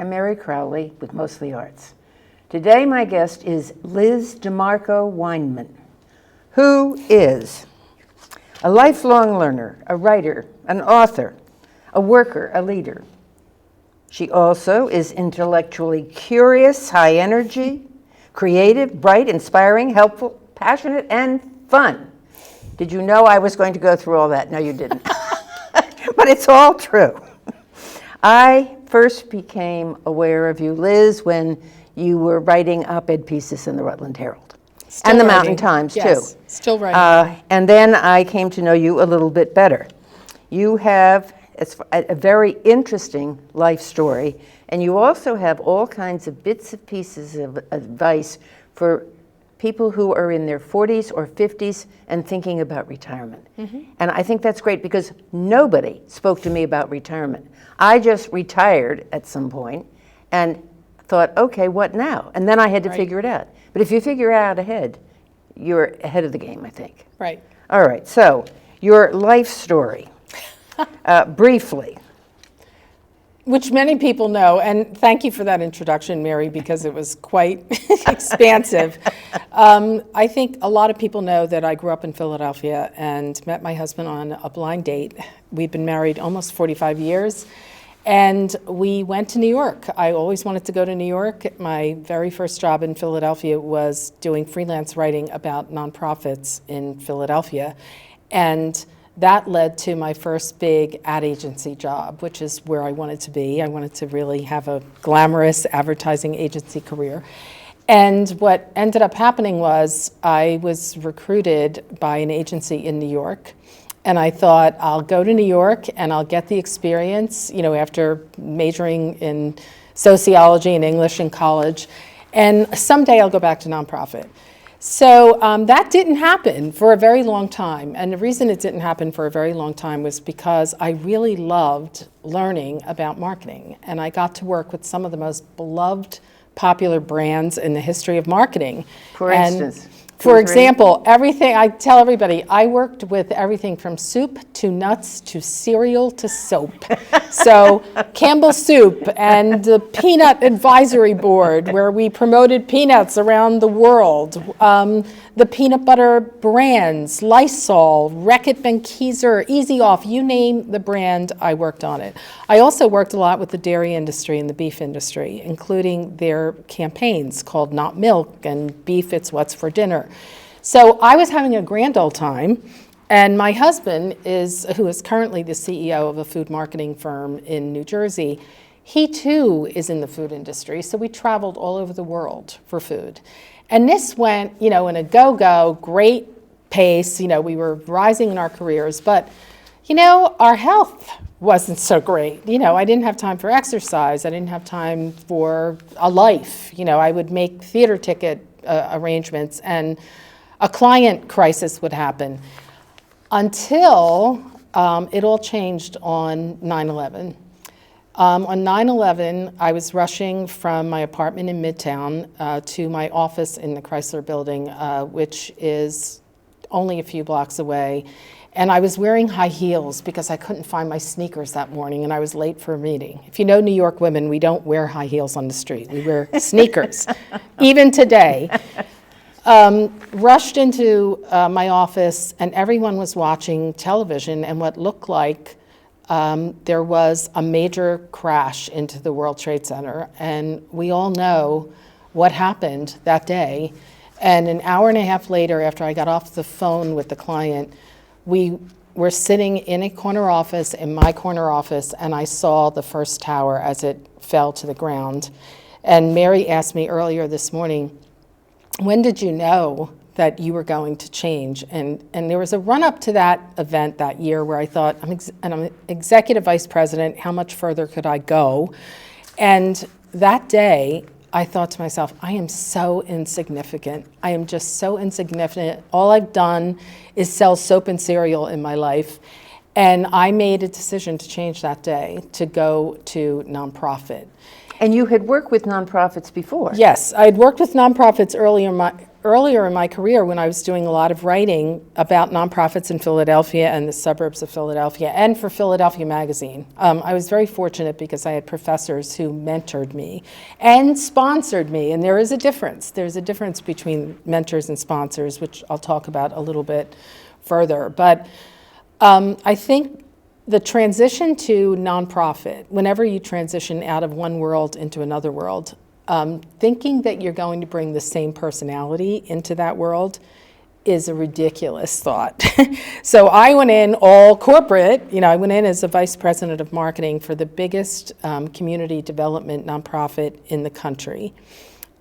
I'm Mary Crowley with Mostly Arts. Today my guest is Liz DiMarco Weinmann, who is a lifelong learner, a writer, an author, a worker, a leader. She also is intellectually curious, high energy, creative, bright, inspiring, helpful, passionate, and fun. Did you know I was going to go through all that? No, you didn't. But it's all true. I first became aware of you, Liz, when you were writing op-ed pieces in the Rutland Herald. Still and the writing. Mountain Times, yes, too. Still writing. And then I came to know you a little bit better. You have a very interesting life story, and you also have all kinds of bits and pieces of advice for people who are in their 40s or 50s and thinking about retirement. Mm-hmm. And I think that's great because nobody spoke to me about retirement. I just retired at some point and thought, okay, what now? And then I had to figure it out. But if you figure it out ahead, you're ahead of the game, I think. Right. All right, so your life story, briefly. Which many people know, and thank you for that introduction, Mary, because it was quite expansive. I think a lot of people know that I grew up in Philadelphia and met my husband on a blind date. We've been married almost 45 years, and we went to New York. I always wanted to go to New York. My very first job in Philadelphia was doing freelance writing about nonprofits in Philadelphia, and that led to my first big ad agency job, which is where I wanted to be. I wanted to really have a glamorous advertising agency career. And what ended up happening was I was recruited by an agency in New York. And I thought, I'll go to New York and I'll get the experience, after majoring in sociology and English in college. And someday I'll go back to nonprofit. So that didn't happen for a very long time. And the reason it didn't happen for a very long time was because I really loved learning about marketing. And I got to work with some of the most beloved, popular brands in the history of marketing. For instance? For example, everything, I tell everybody, I worked with everything from soup to nuts to cereal to soap. So Campbell's Soup and the Peanut Advisory Board, where we promoted peanuts around the world. The peanut butter brands, Lysol, Reckitt Benckiser, Easy Off, you name the brand, I worked on it. I also worked a lot with the dairy industry and the beef industry, including their campaigns called Not Milk and Beef, It's What's for Dinner. So I was having a grand old time, and my husband who is currently the CEO of a food marketing firm in New Jersey, he too is in the food industry, so we traveled all over the world for food. And this went, in a go-go, great pace, we were rising in our careers, but, our health wasn't so great. I didn't have time for exercise, I didn't have time for a life. I would make theater ticket arrangements, and a client crisis would happen until it all changed on 9/11. On 9/11, I was rushing from my apartment in Midtown to my office in the Chrysler Building, which is only a few blocks away. And I was wearing high heels because I couldn't find my sneakers that morning, and I was late for a meeting. If you know New York women, we don't wear high heels on the street. We wear sneakers, even today. Rushed into my office, and everyone was watching television, and what looked like there was a major crash into the World Trade Center. And we all know what happened that day. And an hour and a half later, after I got off the phone with the client, we were sitting in a corner office, in my corner office, and I saw the first tower as it fell to the ground. And Mary asked me earlier this morning, when did you know that you were going to change? And there was a run-up to that event that year where I thought, I'm executive vice president, how much further could I go? And that day, I thought to myself, I am so insignificant. I am just so insignificant. All I've done is sell soap and cereal in my life. And I made a decision to change that day, to go to nonprofit. And you had worked with nonprofits before? Yes, I had worked with nonprofits earlier in my career, when I was doing a lot of writing about nonprofits in Philadelphia and the suburbs of Philadelphia, and for Philadelphia Magazine, I was very fortunate because I had professors who mentored me and sponsored me. And there is a difference. There's a difference between mentors and sponsors, which I'll talk about a little bit further. But I think the transition to nonprofit, whenever you transition out of one world into another world, thinking that you're going to bring the same personality into that world is a ridiculous thought. So I went in all corporate. I went in as a vice president of marketing for the biggest community development nonprofit in the country.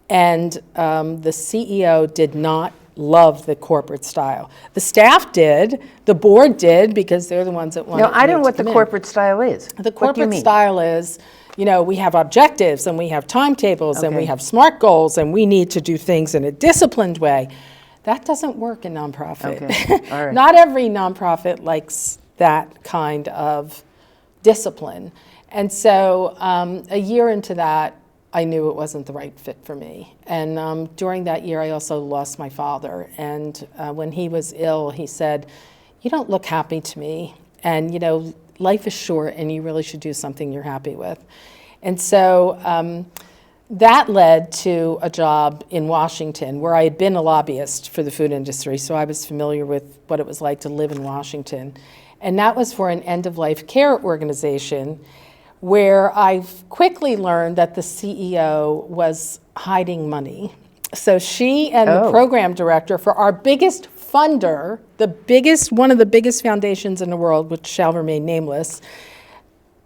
And the CEO did not love the corporate style. The staff did, the board did, because they're the ones that wanted. No, I don't know what the come in. corporate style is. The What do you corporate mean? style is, we have objectives and we have timetables and we Okay. have SMART goals and we need to do things in a disciplined way. That doesn't work in nonprofit. Okay, all right. Not every nonprofit likes that kind of discipline. And so a year into that, I knew it wasn't the right fit for me. And during that year, I also lost my father. And when he was ill, he said, "You don't look happy to me. And, life is short and you really should do something you're happy with." And so that led to a job in Washington where I had been a lobbyist for the food industry. So I was familiar with what it was like to live in Washington. And that was for an end-of-life care organization where I quickly learned that the CEO was hiding money. So she and the program director for our biggest funder, one of the biggest foundations in the world, which shall remain nameless,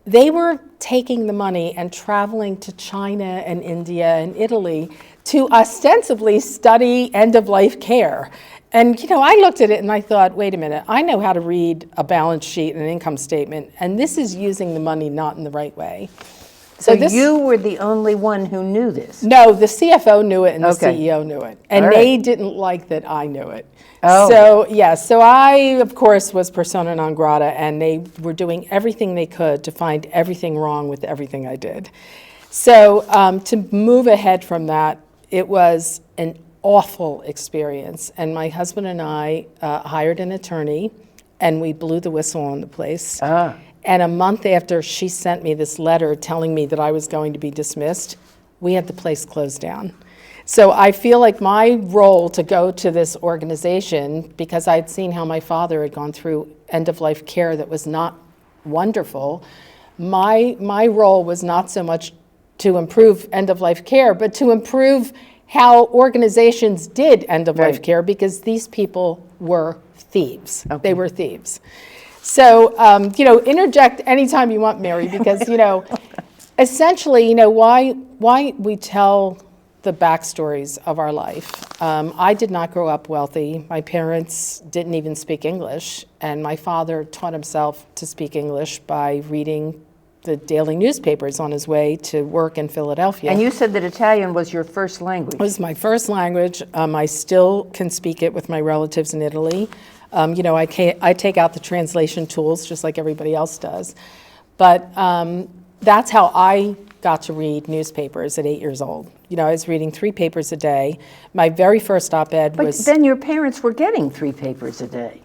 they were taking the money and traveling to China and India and Italy to ostensibly study end-of-life care. And, I looked at it and I thought, wait a minute, I know how to read a balance sheet and an income statement, and this is using the money not in the right way. So you were the only one who knew this? No, the CFO knew it and the Okay. CEO knew it. And All right. they didn't like that I knew it. Oh. So I, of course, was persona non grata, and they were doing everything they could to find everything wrong with everything I did. So to move ahead from that, it was an awful experience. And my husband and I hired an attorney, and we blew the whistle on the place. And a month after she sent me this letter telling me that I was going to be dismissed, we had the place closed down. So I feel like my role to go to this organization, because I'd seen how my father had gone through end-of-life care that was not wonderful, my role was not so much to improve end-of-life care, but to improve how organizations did end-of-life Right. care, because these people were thieves. Okay. They were thieves. So, interject anytime you want, Mary, because, essentially, why we tell the backstories of our life. I did not grow up wealthy. My parents didn't even speak English, and my father taught himself to speak English by reading the daily newspapers on his way to work in Philadelphia. And you said that Italian was your first language. It was my first language. I still can speak it with my relatives in Italy. I take out the translation tools just like everybody else does. But that's how I got to read newspapers at 8 years old. I was reading 3 papers a day. My very first op-ed But was... then your parents were getting 3 papers a day.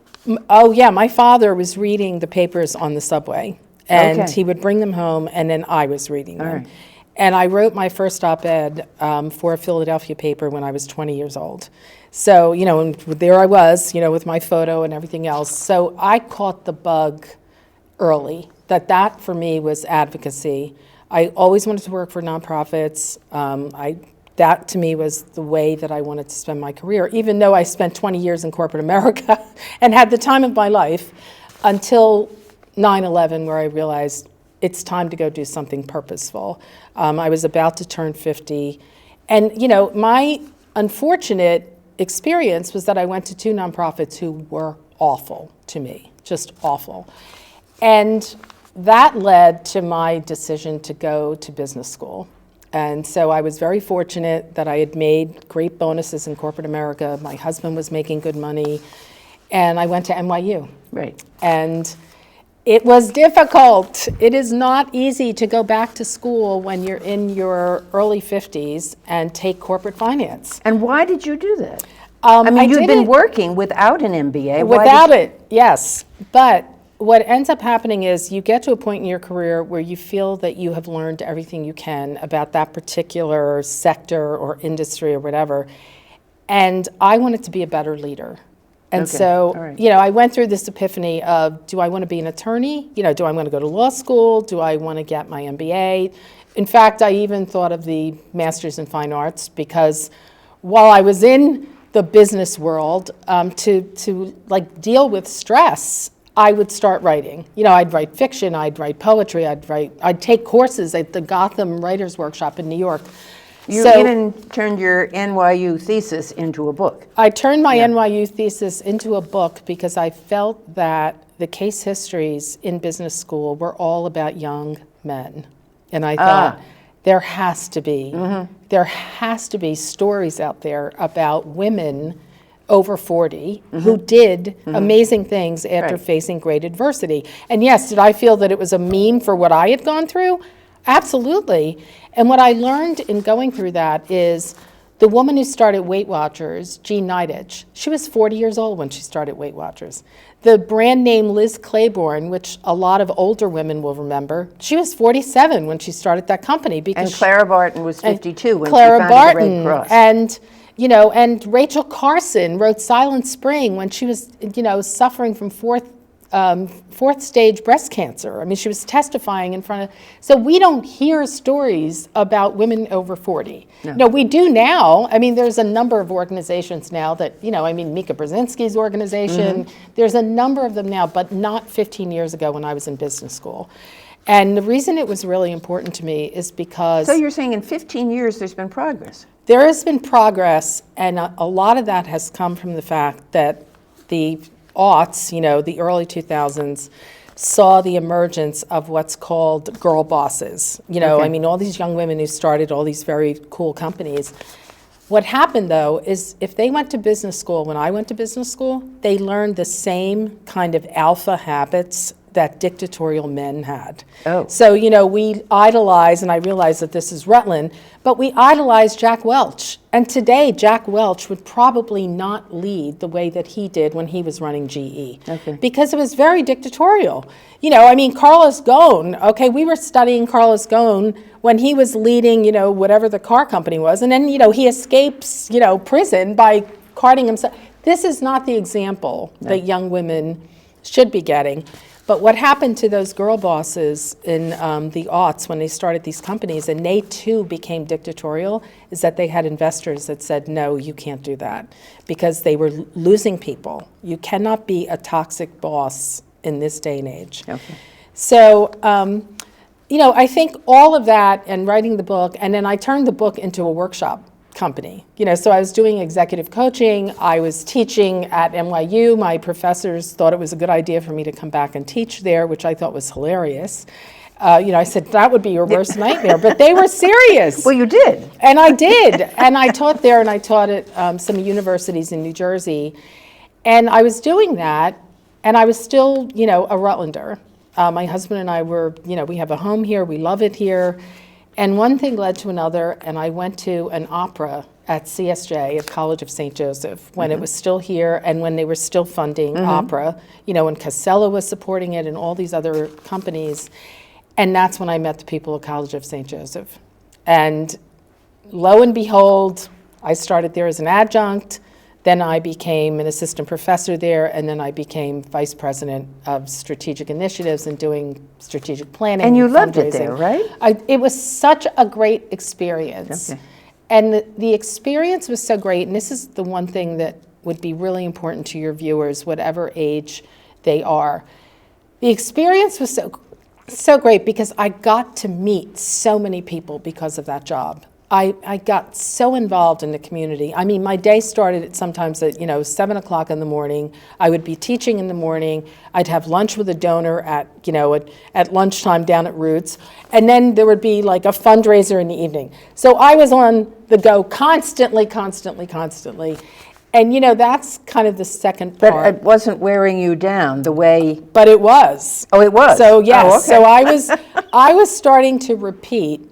Oh, yeah, my father was reading the papers on the subway. And Okay. he would bring them home, and then I was reading them. All right. And I wrote my first op-ed for a Philadelphia paper when I was 20 years old. So, and there I was, with my photo and everything else. So I caught the bug early, that for me was advocacy. I always wanted to work for nonprofits. That to me was the way that I wanted to spend my career, even though I spent 20 years in corporate America and had the time of my life until 9/11, where I realized it's time to go do something purposeful. I was about to turn 50. And, my unfortunate experience was that I went to 2 nonprofits who were awful to me, just awful. And that led to my decision to go to business school. And so I was very fortunate that I had made great bonuses in corporate America. My husband was making good money. And I went to NYU. Right. And it was difficult. It is not easy to go back to school when you're in your early 50s and take corporate finance. And why did you do that? I mean, you'd did been it working without an MBA. without it, yes. But what ends up happening is you get to a point in your career where you feel that you have learned everything you can about that particular sector or industry or whatever. And I wanted to be a better leader. And Okay, so, all right. I went through this epiphany of, do I want to be an attorney? Do I want to go to law school? Do I want to get my MBA? In fact, I even thought of the Master's in Fine Arts because while I was in the business world, to like deal with stress, I would start writing. I'd write fiction, I'd write poetry, I'd take courses at the Gotham Writers Workshop in New York. You even turned your NYU thesis into a book. I turned my NYU thesis into a book because I felt that the case histories in business school were all about young men. And I thought, there has to be stories out there about women over 40 who did amazing things after facing great adversity. And yes, did I feel that it was a meme for what I had gone through? Absolutely. And what I learned in going through that is the woman who started Weight Watchers, Jean Nidetch, she was 40 years old when she started Weight Watchers. The brand name Liz Claiborne, which a lot of older women will remember, she was 47 when she started that company. And Clara Barton was 52 when Clara she founded the Red Cross. And Rachel Carson wrote Silent Spring when she was, suffering from fourth stage breast cancer. I mean, she was testifying in front of, so we don't hear stories about women over 40. No, we do now. I mean, there's a number of organizations now that, Mika Brzezinski's organization, there's a number of them now, but not 15 years ago when I was in business school. And the reason it was really important to me is because... So you're saying in 15 years there's been progress? There has been progress, and a lot of that has come from the fact that the aughts, the early 2000s, saw the emergence of what's called girl bosses. All these young women who started all these very cool companies. What happened, though, is if they went to business school, when I went to business school, they learned the same kind of alpha habits that dictatorial men had. Oh. So, we idolize, and I realize that this is Rutland, but we idolize Jack Welch. And today, Jack Welch would probably not lead the way that he did when he was running GE. Okay. Because it was very dictatorial. Carlos Ghosn, we were studying Carlos Ghosn when he was leading, whatever the car company was. And then, he escapes, prison by carting himself. This is not the example that young women should be getting. But what happened to those girl bosses in the aughts when they started these companies, and they too became dictatorial, is that they had investors that said, no, you can't do that, because they were losing people. You cannot be a toxic boss in this day and age. Okay. So, I think all of that and writing the book, and then I turned the book into a workshop company. So I was doing executive coaching, I was teaching at NYU. My professors thought it was a good idea for me to come back and teach there, which I thought was hilarious. I said, that would be your worst nightmare, but they were serious. Well, you did. And I did. And I taught there, and I taught at some universities in New Jersey. And I was doing that, and I was still, a Rutlander. My husband and I were, we have a home here, we love it here. And one thing led to another, and I went to an opera at CSJ, at College of St. Joseph, when it was still here and when they were still funding opera, and Casella was supporting it and all these other companies. And that's when I met the people at College of St. Joseph. And lo and behold, I started there as an adjunct. Then I became an assistant professor there, and then I became vice president of strategic initiatives and doing strategic planning. And you loved it there, right? It was such a great experience. Okay. And the experience was so great, and this is the one thing that would be really important to your viewers, whatever age they are. The experience was so great because I got to meet so many people because of that job. I got so involved in the community. I mean, my day started at sometimes at 7 o'clock in the morning. I would be teaching in the morning. I'd have lunch with a donor at lunchtime down at Roots, and then there would be like a fundraiser in the evening. So I was on the go constantly. And that's kind of the second part. But it wasn't wearing you down the way. But it was. Oh, it was. So yes. Oh, okay. So I was starting to repeat.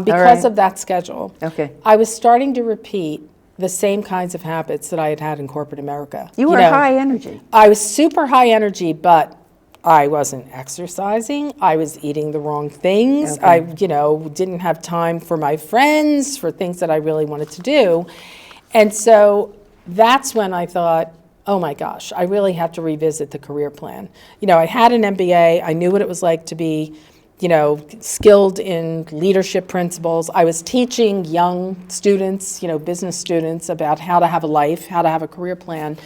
Because of that schedule. Okay. I was starting to repeat the same kinds of habits that I had had in corporate America. You were high energy. I was super high energy, but I wasn't exercising. I was eating the wrong things. Okay. I, didn't have time for my friends, for things that I really wanted to do. And so that's when I thought, oh my gosh, I really have to revisit the career plan. I had an MBA. I knew what it was like to be, skilled in leadership principles. I was teaching young students, business students, about how to have a life, how to have a career plan.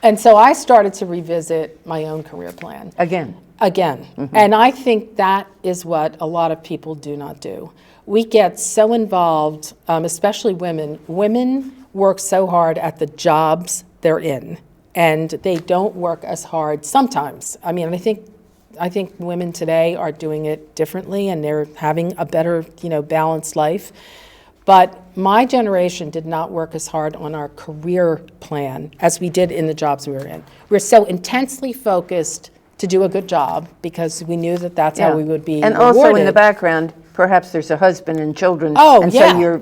And so I started to revisit my own career plan. Again. Mm-hmm. And I think that is what a lot of people do not do. We get so involved, especially women. Women work so hard at the jobs they're in, and they don't work as hard sometimes. I mean, I think women today are doing it differently, and they're having a better, balanced life. But my generation did not work as hard on our career plan as we did in the jobs we were in. We're so intensely focused to do a good job because we knew that that's how we would be And rewarded. also in the background, perhaps there's a husband and children. Oh, and yeah. So you're.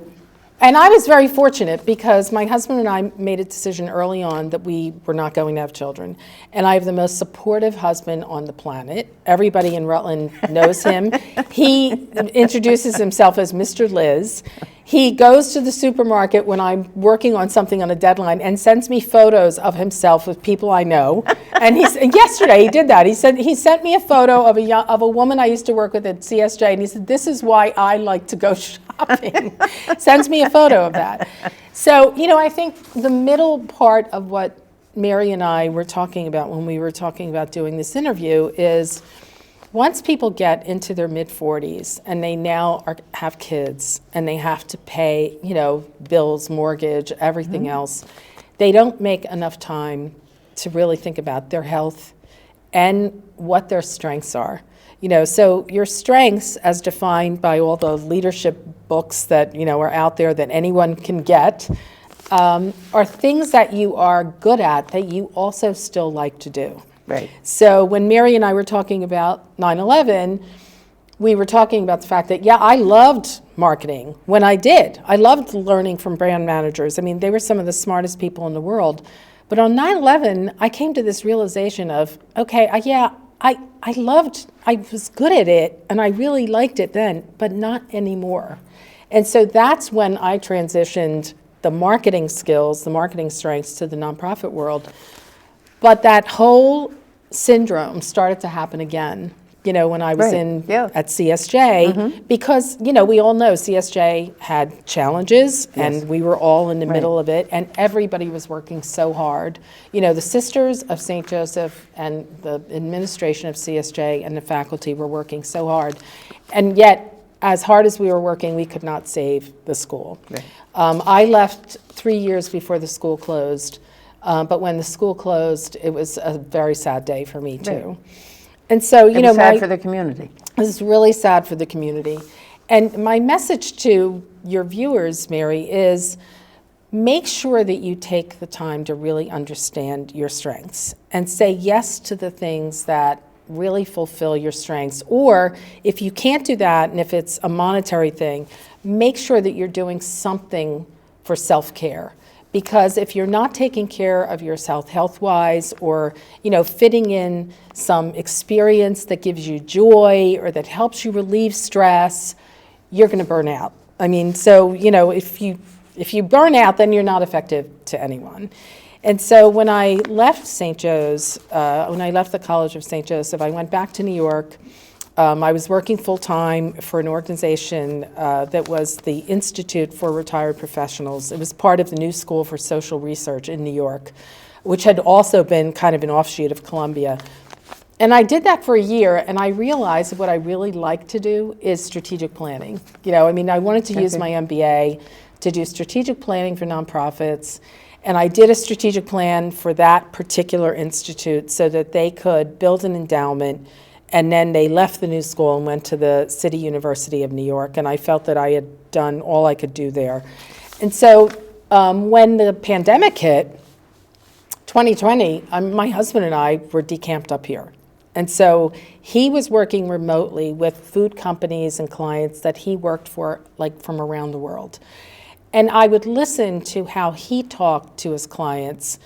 And I was very fortunate because my husband and I made a decision early on that we were not going to have children. And I have the most supportive husband on the planet. Everybody in Rutland knows him. He introduces himself as Mr. Liz. He goes to the supermarket when I'm working on something on a deadline and sends me photos of himself with people I know. And yesterday he did that. He sent me a photo of a woman I used to work with at CSJ, and he said, "This is why I like to go shopping." Sends me a photo of that. So, I think the middle part of what Mary and I were talking about when we were talking about doing this interview is, once people get into their mid-40s and they now have kids and they have to pay, bills, mortgage, everything else, they don't make enough time to really think about their health and what their strengths are. So your strengths, as defined by all the leadership books that, are out there that anyone can get, are things that you are good at that you also still like to do. Right. So when Mary and I were talking about 9/11, we were talking about the fact that, I loved marketing when I did. I loved learning from brand managers. I mean, they were some of the smartest people in the world. But on 9/11, I came to this realization of, okay, I was good at it, and I really liked it then, but not anymore. And so that's when I transitioned the marketing skills, the marketing strengths to the nonprofit world. But that whole syndrome started to happen again, when I was at CSJ, because, we all know CSJ had challenges, and we were all in the middle of it, and everybody was working so hard. The Sisters of St. Joseph and the administration of CSJ and the faculty were working so hard, and yet, as hard as we were working, we could not save the school. Right. I left 3 years before the school closed. But when the school closed, it was a very sad day for me, too. Right. And so, it was sad for the community. It was really sad for the community. And my message to your viewers, Mary, is make sure that you take the time to really understand your strengths and say yes to the things that really fulfill your strengths. Or if you can't do that, and if it's a monetary thing, make sure that you're doing something for self-care. Because if you're not taking care of yourself health-wise, or fitting in some experience that gives you joy or that helps you relieve stress, you're going to burn out. I mean, so if you burn out, then you're not effective to anyone. And so when I left St. Joe's, when I left the College of St. Joseph, I went back to New York. I was working full-time for an organization that was the Institute for Retired Professionals. It was part of the New School for Social Research in New York, which had also been kind of an offshoot of Columbia. And I did that for a year, and I realized that what I really like to do is strategic planning. I wanted to use my MBA to do strategic planning for nonprofits, and I did a strategic plan for that particular institute so that they could build an endowment. And then they left the new school and went to the City University of New York, and I felt that I had done all I could do there. And so when the pandemic hit, 2020, my husband and I were decamped up here. And so he was working remotely with food companies and clients that he worked for, from around the world. And I would listen to how he talked to his clients,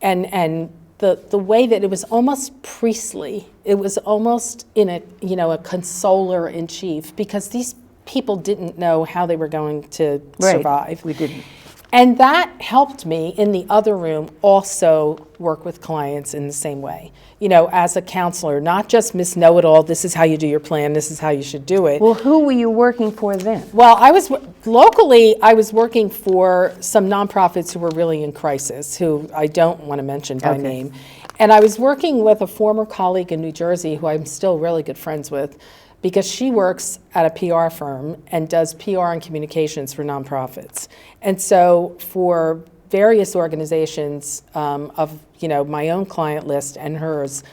and the way that it was almost priestly. It was almost in a consoler in chief, because these people didn't know how they were going to survive. We didn't. And that helped me in the other room also work with clients in the same way. As a counselor, not just Miss Know-It-All, this is how you do your plan, this is how you should do it. Well, who were you working for then? Well, I was working for some nonprofits who were really in crisis, who I don't want to mention by name. And I was working with a former colleague in New Jersey who I'm still really good friends with, because she works at a PR firm and does PR and communications for nonprofits. And so for various organizations of my own client list and hers,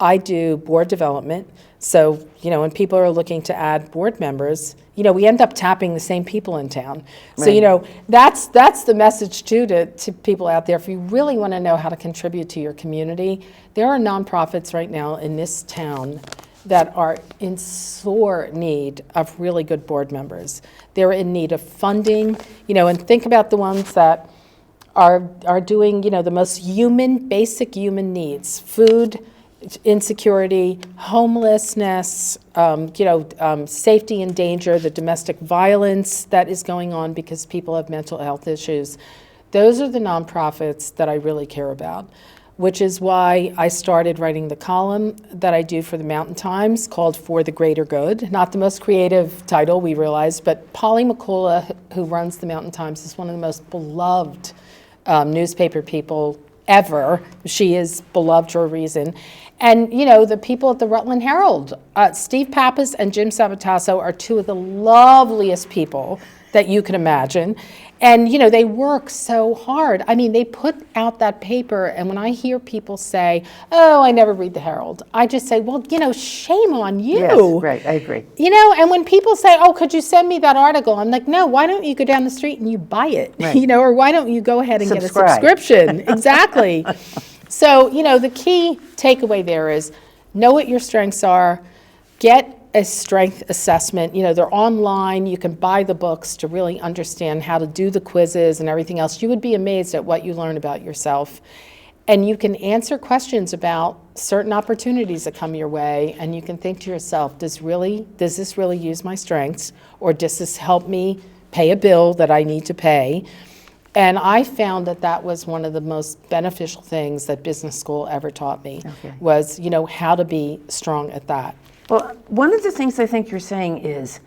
I do board development. So when people are looking to add board members, we end up tapping the same people in town. Right. So that's the message too to people out there. If you really want to know how to contribute to your community, there are nonprofits right now in this town that are in sore need of really good board members. They're in need of funding, and think about the ones that are doing, the most basic human needs: food insecurity, homelessness, safety and danger, the domestic violence that is going on because people have mental health issues. Those are the nonprofits that I really care about, which is why I started writing the column that I do for the Mountain Times called For the Greater Good. Not the most creative title, we realized, but Polly McCullough, who runs the Mountain Times, is one of the most beloved newspaper people ever. She is beloved for a reason. And, the people at the Rutland Herald, Steve Pappas and Jim Sabatasso are two of the loveliest people that you can imagine. And, they work so hard. I mean, they put out that paper, and when I hear people say, oh, I never read the Herald, I just say, well, shame on you. Yes, right, I agree. And when people say, oh, could you send me that article? I'm like, no, why don't you go down the street and you buy it? Right. Or why don't you go ahead and Subscribe. Get a subscription? Exactly. So, the key takeaway there is know what your strengths are, get a strength assessment. They're online. You can buy the books to really understand how to do the quizzes and everything else. You would be amazed at what you learn about yourself. And you can answer questions about certain opportunities that come your way, and you can think to yourself, does this really use my strengths, or does this help me pay a bill that I need to pay? And I found that was one of the most beneficial things that business school ever taught me, was, how to be strong at that. Well, one of the things I think you're saying is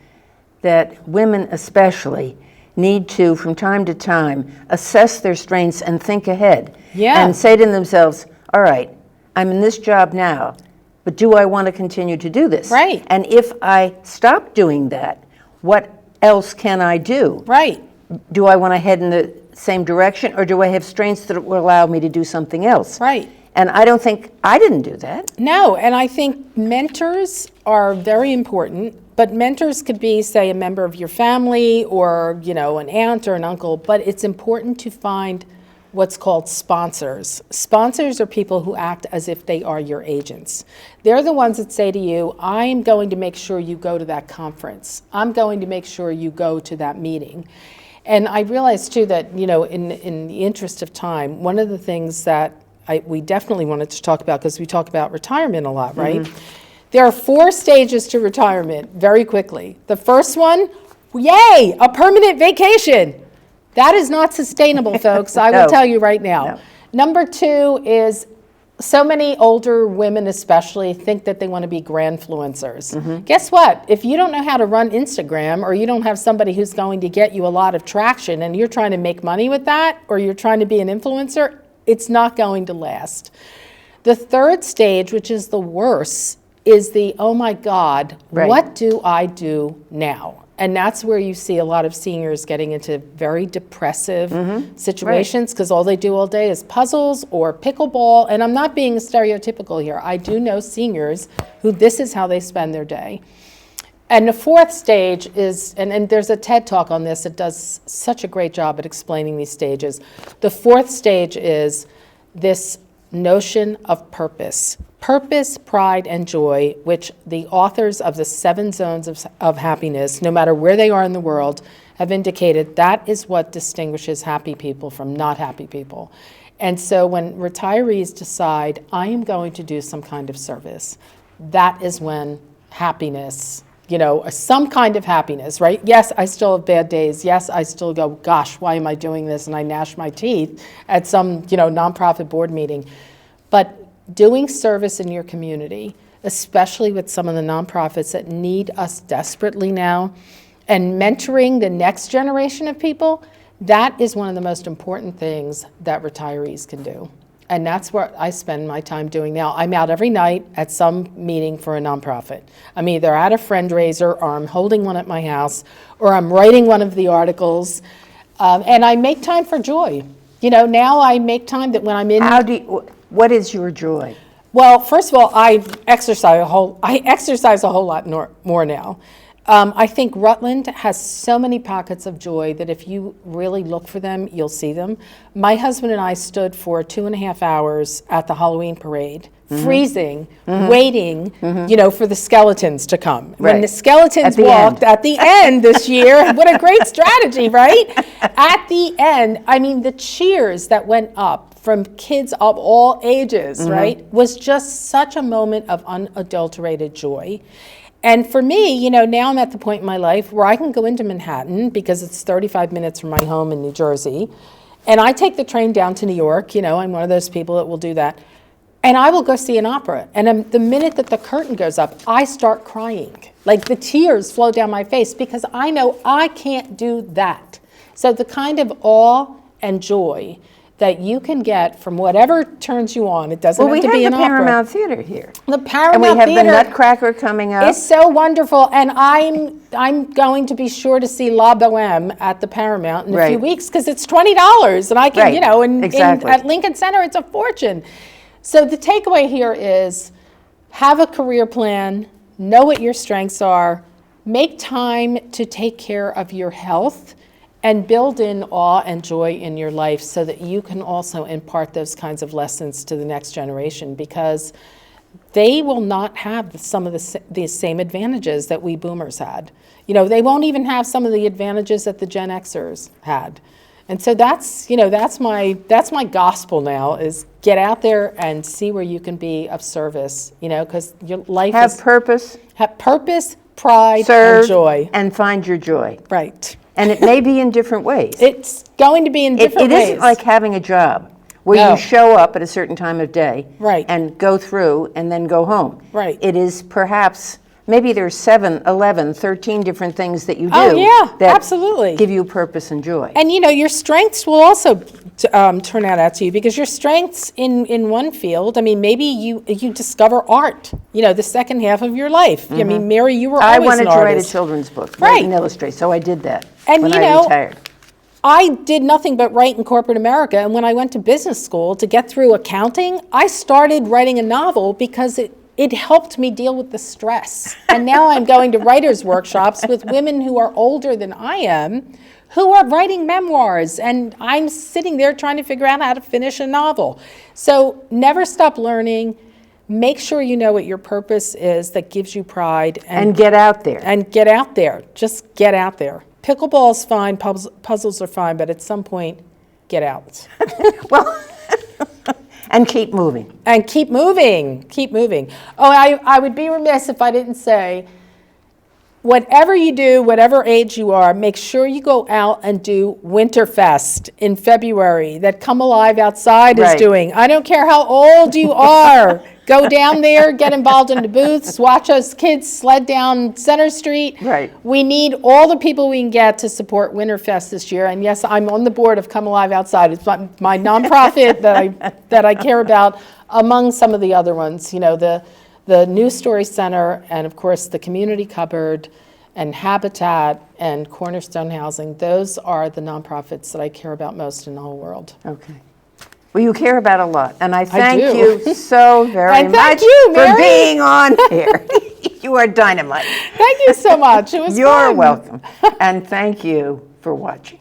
that women especially need to, from time to time, assess their strengths and think ahead. Yeah. And say to themselves, all right, I'm in this job now, but do I want to continue to do this? Right. And if I stop doing that, what else can I do? Right. Do I want to head in the same direction, or do I have strengths that will allow me to do something else? Right. And I didn't do that. No, and I think mentors are very important, but mentors could be, say, a member of your family or, an aunt or an uncle, but it's important to find what's called sponsors. Sponsors are people who act as if they are your agents. They're the ones that say to you, I'm going to make sure you go to that conference. I'm going to make sure you go to that meeting. And I realized, too, that, in the interest of time, one of the things that we definitely wanted to talk about, because we talk about retirement a lot, right? Mm-hmm. There are 4 stages to retirement, very quickly. The first one, yay, a permanent vacation. That is not sustainable, folks. I will tell you right now. No. Number 2 is, so many older women especially think that they want to be grandfluencers. Mm-hmm. Guess what? If you don't know how to run Instagram, or you don't have somebody who's going to get you a lot of traction, and you're trying to make money with that, or you're trying to be an influencer, it's not going to last. The third stage, which is the worst, is the, oh my God, right. What do I do now? And that's where you see a lot of seniors getting into very depressive situations, because all they do all day is puzzles or pickleball. And I'm not being stereotypical here. I do know seniors who this is how they spend their day. And the fourth stage is, and there's a TED Talk on this that does such a great job at explaining these stages. The fourth stage is this notion of purpose. Purpose, pride, and joy, which the authors of the 7 zones of happiness, no matter where they are in the world, have indicated that is what distinguishes happy people from not happy people. And so when retirees decide, I am going to do some kind of service, that is when happiness, some kind of happiness, right? Yes, I still have bad days. Yes, I still go, gosh, why am I doing this? And I gnash my teeth at some, nonprofit board meeting. But doing service in your community, especially with some of the nonprofits that need us desperately now, and mentoring the next generation of people, that is one of the most important things that retirees can do. And that's what I spend my time doing now. I'm out every night at some meeting for a nonprofit. I'm either at a fundraiser, or I'm holding one at my house, or I'm writing one of the articles, and I make time for joy. Now I make time that when I'm in. What is your joy? Well, first of all, I exercise a whole lot more now. I think Rutland has so many pockets of joy that if you really look for them, you'll see them. My husband and I stood for 2.5 hours at the Halloween parade, freezing, waiting, for the skeletons to come. Right. When the skeletons walked at the end this year, what a great strategy, right? At the end, the cheers that went up from kids of all ages, right, was just such a moment of unadulterated joy. And for me, now I'm at the point in my life where I can go into Manhattan because it's 35 minutes from my home in New Jersey. And I take the train down to New York. I'm one of those people that will do that. And I will go see an opera. And the minute that the curtain goes up, I start crying. Like the tears flow down my face because I know I can't do that. So the kind of awe and joy that you can get from whatever turns you on. It doesn't have to be an opera. We have the Paramount Theater here. The Paramount And we have Theater the Nutcracker coming up. It's so wonderful, and I'm going to be sure to see La Boheme at the Paramount in a few weeks because it's $20, and I can, exactly. At Lincoln Center it's a fortune. So the takeaway here is have a career plan, know what your strengths are, make time to take care of your health, and build in awe and joy in your life so that you can also impart those kinds of lessons to the next generation, because they will not have some of the same advantages that we boomers had. They won't even have some of the advantages that the Gen Xers had. And so that's my gospel now, is get out there and see where you can be of service, because your life have purpose, pride, serve, and joy. And find your joy. Right. And it may be in different ways. It's going to be in different ways. It isn't like having a job where you show up at a certain time of day and go through and then go home. Right. It is perhaps, maybe there's 7, 11, 13 different things that you do that absolutely give you purpose and joy. And your strengths will also turn out to you, because your strengths in one field, maybe you discover art, the second half of your life. Mary, you were always an artist. I wanted to write a children's book, write and illustrate, so I did that when I retired. I did nothing but write in corporate America, and when I went to business school to get through accounting, I started writing a novel because it helped me deal with the stress. And now I'm going to writers' workshops with women who are older than I am, who are writing memoirs, and I'm sitting there trying to figure out how to finish a novel. So never stop learning. Make sure you know what your purpose is that gives you pride. And get out there. And get out there. Just get out there. Pickleball's fine, puzzles are fine, but at some point, get out. Well, and keep moving. And keep moving. Keep moving. Oh, I would be remiss if I didn't say, whatever you do, whatever age you are, make sure you go out and do Winterfest in February that Come Alive Outside is doing. I don't care how old you are. Go down there, get involved in the booths, watch us kids sled down Center Street. Right. We need all the people we can get to support Winterfest this year. And yes, I'm on the board of Come Alive Outside. It's my nonprofit that I care about, among some of the other ones. The News Story Center, and of course the Community Cupboard and Habitat and Cornerstone Housing. Those are the nonprofits that I care about most in the whole world. Okay. Well, you care about a lot, and I thank do. you so very And much thank you, Mary. for being on here. You are dynamite. Thank you so much. It was You're fun. welcome. And thank you for watching.